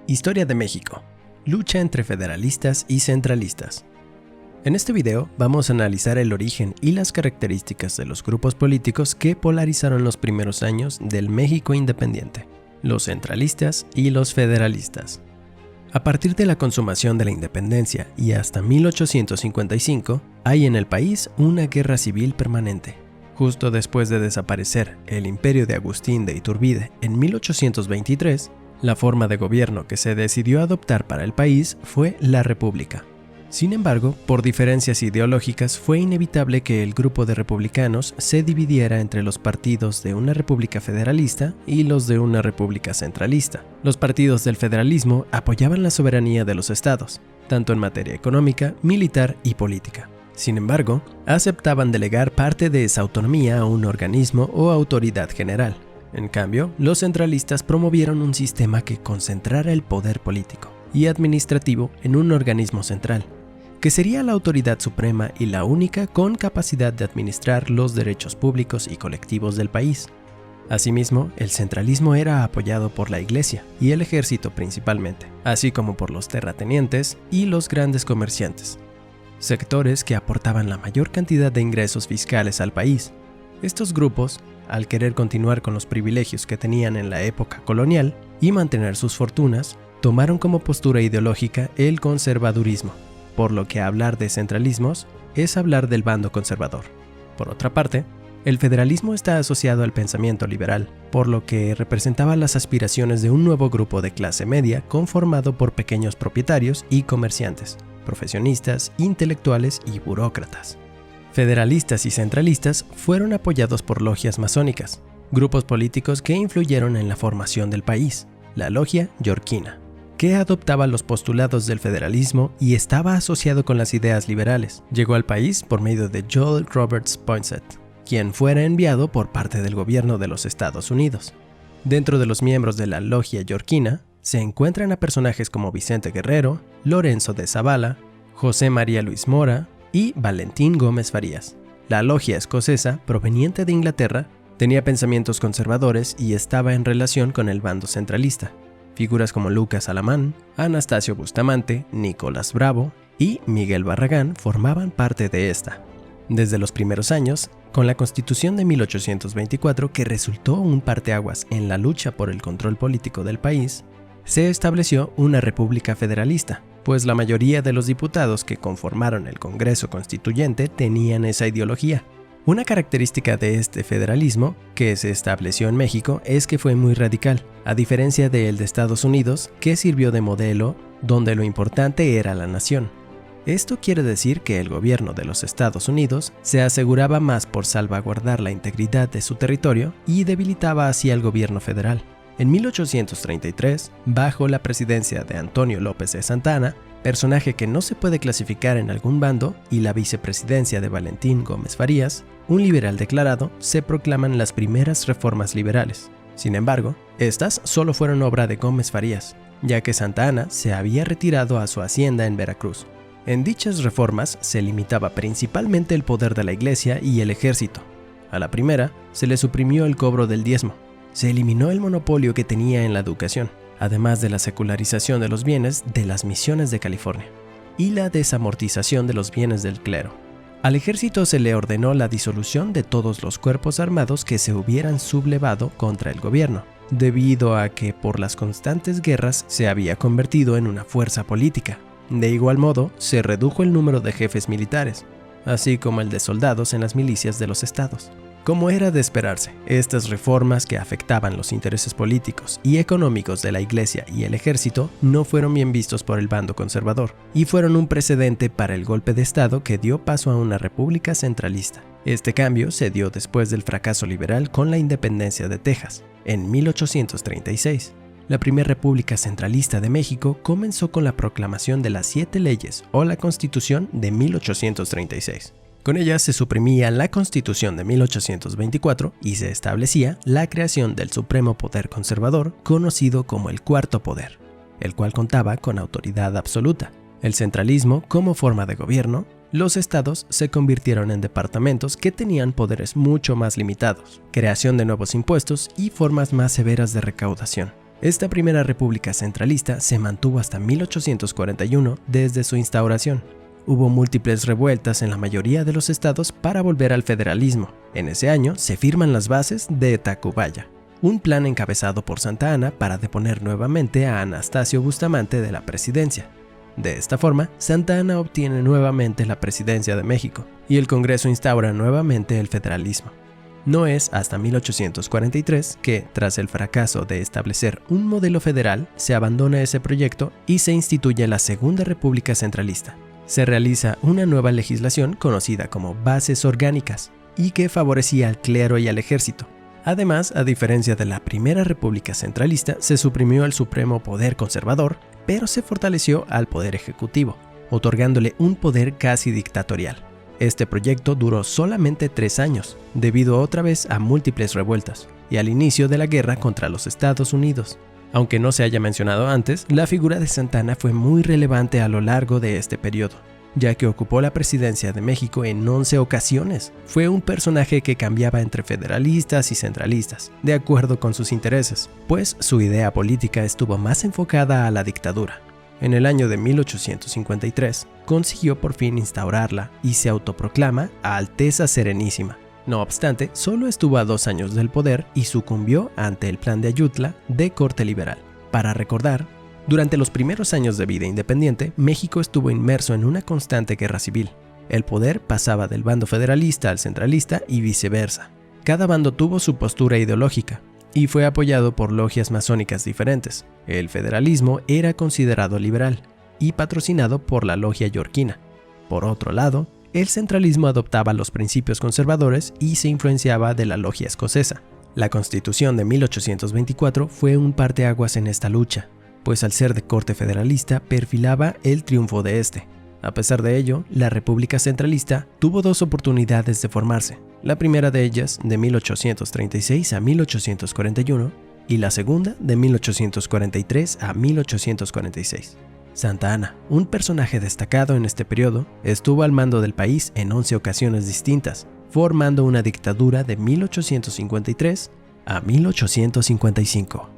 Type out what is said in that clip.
Historia de México. Lucha entre federalistas y centralistas. En este video vamos a analizar el origen y las características de los grupos políticos que polarizaron los primeros años del México independiente, los centralistas y los federalistas. A partir de la consumación de la independencia y hasta 1855, hay en el país una guerra civil permanente. Justo después de desaparecer el imperio de Agustín de Iturbide en 1823, la forma de gobierno que se decidió adoptar para el país fue la república. Sin embargo, por diferencias ideológicas fue inevitable que el grupo de republicanos se dividiera entre los partidos de una república federalista y los de una república centralista. Los partidos del federalismo apoyaban la soberanía de los estados, tanto en materia económica, militar y política. Sin embargo, aceptaban delegar parte de esa autonomía a un organismo o autoridad general. En cambio, los centralistas promovieron un sistema que concentrara el poder político y administrativo en un organismo central, que sería la autoridad suprema y la única con capacidad de administrar los derechos públicos y colectivos del país. Asimismo, el centralismo era apoyado por la Iglesia y el ejército principalmente, así como por los terratenientes y los grandes comerciantes, sectores que aportaban la mayor cantidad de ingresos fiscales al país. Estos grupos, al querer continuar con los privilegios que tenían en la época colonial y mantener sus fortunas, tomaron como postura ideológica el conservadurismo, por lo que hablar de centralismos es hablar del bando conservador. Por otra parte, el federalismo está asociado al pensamiento liberal, por lo que representaba las aspiraciones de un nuevo grupo de clase media conformado por pequeños propietarios y comerciantes, profesionistas, intelectuales y burócratas. Federalistas y centralistas fueron apoyados por logias masónicas, grupos políticos que influyeron en la formación del país, la logia yorquina, que adoptaba los postulados del federalismo y estaba asociado con las ideas liberales. Llegó al país por medio de Joel Roberts Poinsett, quien fuera enviado por parte del gobierno de los Estados Unidos. Dentro de los miembros de la logia yorquina se encuentran a personajes como Vicente Guerrero, Lorenzo de Zavala, José María Luis Mora y Valentín Gómez Farías. La logia escocesa, proveniente de Inglaterra, tenía pensamientos conservadores y estaba en relación con el bando centralista. Figuras como Lucas Alamán, Anastasio Bustamante, Nicolás Bravo y Miguel Barragán formaban parte de esta. Desde los primeros años, con la Constitución de 1824, que resultó un parteaguas en la lucha por el control político del país, se estableció una república federalista, pues la mayoría de los diputados que conformaron el Congreso Constituyente tenían esa ideología. Una característica de este federalismo que se estableció en México es que fue muy radical, a diferencia del de Estados Unidos, que sirvió de modelo donde lo importante era la nación. Esto quiere decir que el gobierno de los Estados Unidos se aseguraba más por salvaguardar la integridad de su territorio y debilitaba así al gobierno federal. En 1833, bajo la presidencia de Antonio López de Santa Anna, personaje que no se puede clasificar en algún bando, y la vicepresidencia de Valentín Gómez Farías, un liberal declarado, se proclaman las primeras reformas liberales. Sin embargo, estas solo fueron obra de Gómez Farías, ya que Santa Anna se había retirado a su hacienda en Veracruz. En dichas reformas se limitaba principalmente el poder de la Iglesia y el ejército. A la primera, se le suprimió el cobro del diezmo. Se eliminó el monopolio que tenía en la educación, además de la secularización de los bienes de las misiones de California y la desamortización de los bienes del clero. Al ejército se le ordenó la disolución de todos los cuerpos armados que se hubieran sublevado contra el gobierno, debido a que por las constantes guerras se había convertido en una fuerza política. De igual modo, se redujo el número de jefes militares, así como el de soldados en las milicias de los estados. Como era de esperarse, estas reformas que afectaban los intereses políticos y económicos de la Iglesia y el ejército no fueron bien vistos por el bando conservador y fueron un precedente para el golpe de Estado que dio paso a una república centralista. Este cambio se dio después del fracaso liberal con la independencia de Texas, en 1836. La primera república centralista de México comenzó con la proclamación de las 7 leyes o la Constitución de 1836. Con ella se suprimía la Constitución de 1824 y se establecía la creación del Supremo Poder Conservador, conocido como el Cuarto Poder, el cual contaba con autoridad absoluta. El centralismo como forma de gobierno, los estados se convirtieron en departamentos que tenían poderes mucho más limitados, creación de nuevos impuestos y formas más severas de recaudación. Esta primera república centralista se mantuvo hasta 1841 desde su instauración. Hubo múltiples revueltas en la mayoría de los estados para volver al federalismo. En ese año se firman las bases de Tacubaya, un plan encabezado por Santa Anna para deponer nuevamente a Anastasio Bustamante de la presidencia. De esta forma, Santa Anna obtiene nuevamente la presidencia de México y el Congreso instaura nuevamente el federalismo. No es hasta 1843 que, tras el fracaso de establecer un modelo federal, se abandona ese proyecto y se instituye la Segunda República Centralista. Se realiza una nueva legislación conocida como bases orgánicas y que favorecía al clero y al ejército. Además, a diferencia de la Primera República Centralista, se suprimió el supremo poder conservador, pero se fortaleció al poder ejecutivo, otorgándole un poder casi dictatorial. Este proyecto duró solamente 3 años, debido otra vez a múltiples revueltas y al inicio de la guerra contra los Estados Unidos. Aunque no se haya mencionado antes, la figura de Santa Anna fue muy relevante a lo largo de este periodo, ya que ocupó la presidencia de México en 11 ocasiones. Fue un personaje que cambiaba entre federalistas y centralistas, de acuerdo con sus intereses, pues su idea política estuvo más enfocada a la dictadura. En el año de 1853, consiguió por fin instaurarla y se autoproclama Alteza Serenísima. No obstante, solo estuvo a 2 años del poder y sucumbió ante el Plan de Ayutla de corte liberal. Para recordar, durante los primeros años de vida independiente, México estuvo inmerso en una constante guerra civil. El poder pasaba del bando federalista al centralista y viceversa. Cada bando tuvo su postura ideológica y fue apoyado por logias masónicas diferentes. El federalismo era considerado liberal y patrocinado por la logia yorquina. Por otro lado, el centralismo adoptaba los principios conservadores y se influenciaba de la logia escocesa. La Constitución de 1824 fue un parteaguas en esta lucha, pues al ser de corte federalista perfilaba el triunfo de este. A pesar de ello, la República Centralista tuvo 2 oportunidades de formarse, la primera de ellas de 1836 a 1841 y la segunda de 1843 a 1846. Santa Anna, un personaje destacado en este periodo, estuvo al mando del país en 11 ocasiones distintas, formando una dictadura de 1853 a 1855.